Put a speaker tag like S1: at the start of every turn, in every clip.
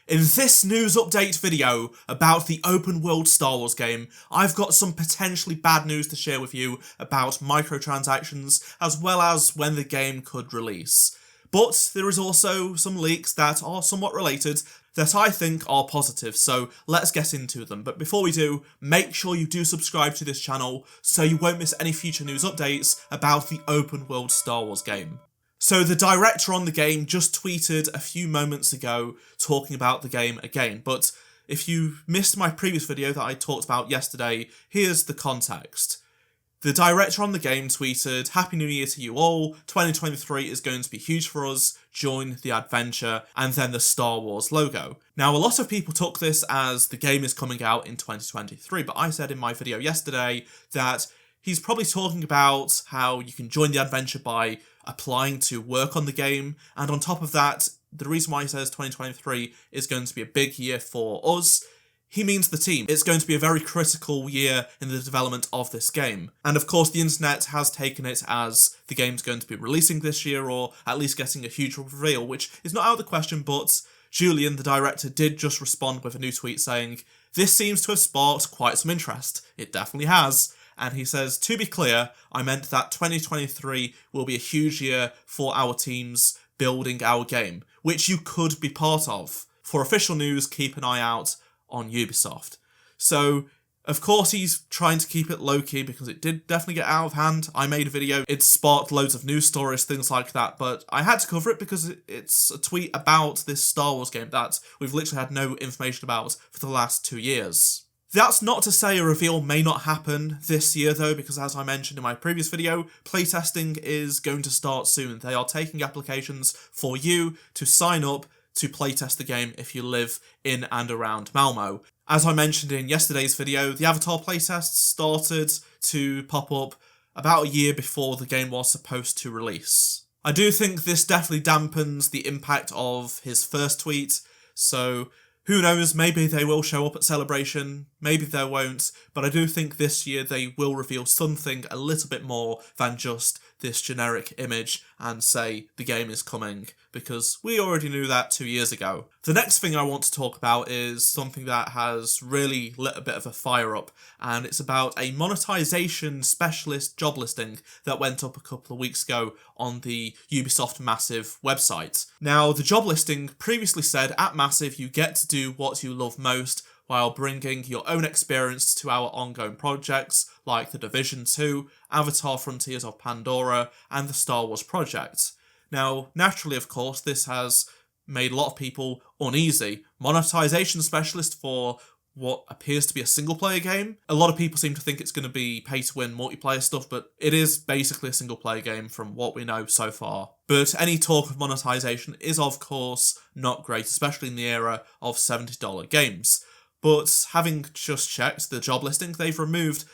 S1: In this news update video about the open world Star Wars game, I've got some potentially bad news to share with you about microtransactions as well as when the game could release. But there is also some leaks that are somewhat related that I think are positive, so let's get into them. But before we do, make sure you do subscribe to this channel so you won't miss any future news updates about the open world Star Wars game. So the director on the game just tweeted a few moments ago talking about the game again, but if you missed my previous video that I talked about yesterday, here's the context. The director on the game tweeted, "Happy New Year to you all, 2023 is going to be huge for us, join the adventure," and then the Star Wars logo. Now a lot of people took this as the game is coming out in 2023, but I said in my video yesterday that he's probably talking about how you can join the adventure by applying to work on the game, and on top of that, the reason why he says 2023 is going to be a big year for us, he means the team. It's going to be a very critical year in the development of this game. And of course the internet has taken it as the game's going to be releasing this year, or at least getting a huge reveal, which is not out of the question, but Julian, the director, did just respond with a new tweet saying, "This seems to have sparked quite some interest. It definitely has." And he says, "To be clear, I meant that 2023 will be a huge year for our teams building our game, which you could be part of. For official news, keep an eye out on Ubisoft." So, of course he's trying to keep it low-key because it did definitely get out of hand. I made a video, it sparked loads of news stories, things like that, but I had to cover it because it's a tweet about this Star Wars game that we've literally had no information about for the last 2 years. That's not to say a reveal may not happen this year though, because as I mentioned in my previous video, playtesting is going to start soon. They are taking applications for you to sign up to playtest the game if you live in and around Malmo. As I mentioned in yesterday's video, the Avatar playtests started to pop up about a year before the game was supposed to release. I do think this definitely dampens the impact of his first tweet, so who knows, maybe they will show up at Celebration, maybe they won't, but I do think this year they will reveal something a little bit more than just this generic image and say the game is coming, because we already knew that 2 years ago. The next thing I want to talk about is something that has really lit a bit of a fire up, and it's about a monetization specialist job listing that went up a couple of weeks ago on the Ubisoft Massive website. Now, the job listing previously said, "At Massive, you get to do what you love most while bringing your own experience to our ongoing projects like The Division 2, Avatar Frontiers of Pandora, and the Star Wars project." Now, naturally, of course, this has made a lot of people uneasy. Monetization specialist for what appears to be a single-player game. A lot of people seem to think it's going to be pay-to-win multiplayer stuff, but it is basically a single-player game from what we know so far. But any talk of monetization is, of course, not great, especially in the era of $70 games. But having just checked the job listing, they've removed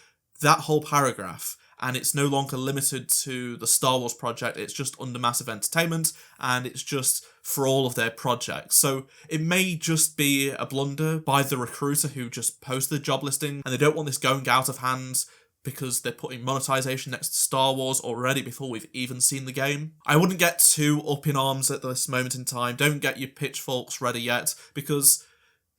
S1: that whole paragraph, and it's no longer limited to the Star Wars project, it's just under Massive Entertainment, and it's just for all of their projects. So it may just be a blunder by the recruiter who just posted the job listing, and they don't want this going out of hand because they're putting monetization next to Star Wars already before we've even seen the game. I wouldn't get too up in arms at this moment in time, don't get your pitchforks ready yet, because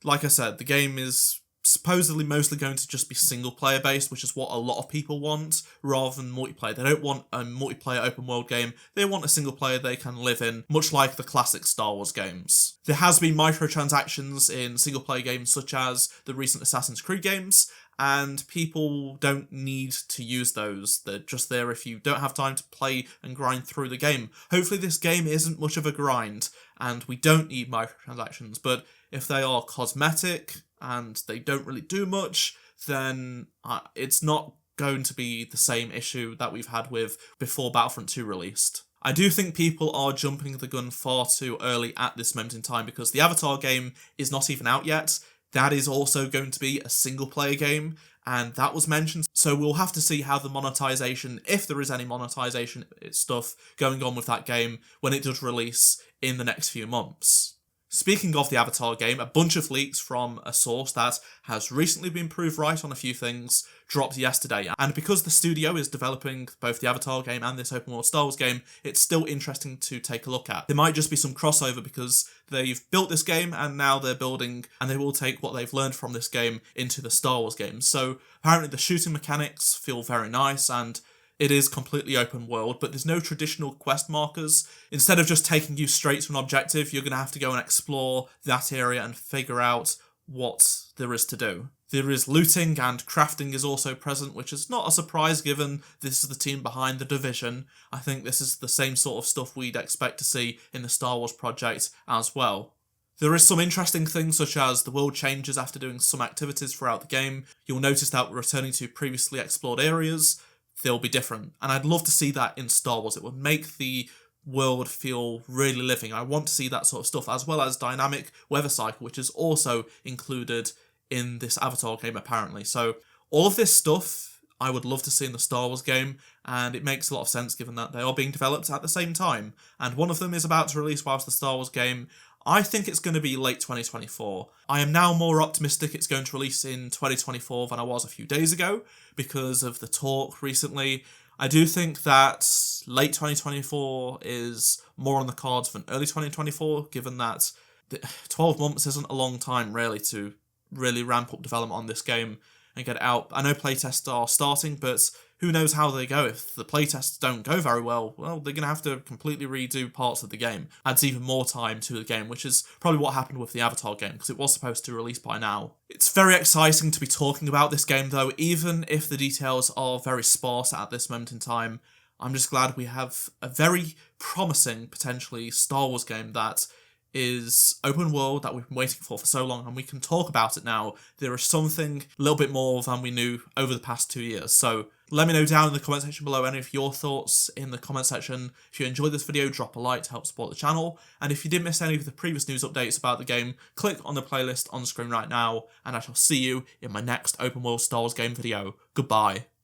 S1: like I said, the game is supposedly mostly going to just be single-player based, which is what a lot of people want, rather than multiplayer. They don't want a multiplayer open-world game, they want a single-player they can live in, much like the classic Star Wars games. There has been microtransactions in single-player games such as the recent Assassin's Creed games, and people don't need to use those. They're just there if you don't have time to play and grind through the game. Hopefully this game isn't much of a grind, and we don't need microtransactions, but if they are cosmetic and they don't really do much, then it's not going to be the same issue that we've had with before Battlefront 2 released. I do think people are jumping the gun far too early at this moment in time because the Avatar game is not even out yet. That is also going to be a single-player game, and that was mentioned, so we'll have to see how the monetization, if there is any monetization stuff going on with that game when it does release in the next few months. Speaking of the Avatar game, a bunch of leaks from a source that has recently been proved right on a few things dropped yesterday. And because the studio is developing both the Avatar game and this open world Star Wars game, it's still interesting to take a look at. There might just be some crossover because they've built this game and now they're building, and they will take what they've learned from this game into the Star Wars game. So apparently the shooting mechanics feel very nice, and it is completely open world, but there's no traditional quest markers. Instead of just taking you straight to an objective, you're going to have to go and explore that area and figure out what there is to do. There is looting, and crafting is also present, which is not a surprise given this is the team behind The Division. I think this is the same sort of stuff we'd expect to see in the Star Wars project as well. There is some interesting things, such as the world changes after doing some activities throughout the game. You'll notice that we're returning to previously explored areas. They'll be different, and I'd love to see that in Star Wars. It would make the world feel really living. I want to see that sort of stuff, as well as dynamic weather cycle, which is also included in this Avatar game apparently. So all of this stuff I would love to see in the Star Wars game, and it makes a lot of sense given that they are being developed at the same time, and one of them is about to release whilst the Star Wars game. I think it's going to be late 2024. I am now more optimistic it's going to release in 2024 than I was a few days ago because of the talk recently. I do think that late 2024 is more on the cards than early 2024, given that 12 months isn't a long time really to really ramp up development on this game and get it out. I know playtests are starting, but who knows how they go. If the playtests don't go very well, well, they're going to have to completely redo parts of the game. Adds even more time to the game, which is probably what happened with the Avatar game, because it was supposed to release by now. It's very exciting to be talking about this game, though, even if the details are very sparse at this moment in time. I'm just glad we have a very promising, potentially, Star Wars game that is open world that we've been waiting for so long, and we can talk about it now. There is something a little bit more than we knew over the past 2 years. So let me know down in the comment section below any of your thoughts in the comment section. If you enjoyed this video, drop a like to help support the channel. And if you didn't miss any of the previous news updates about the game, click on the playlist on the screen right now, and I shall see you in my next open world Star Wars game video. Goodbye.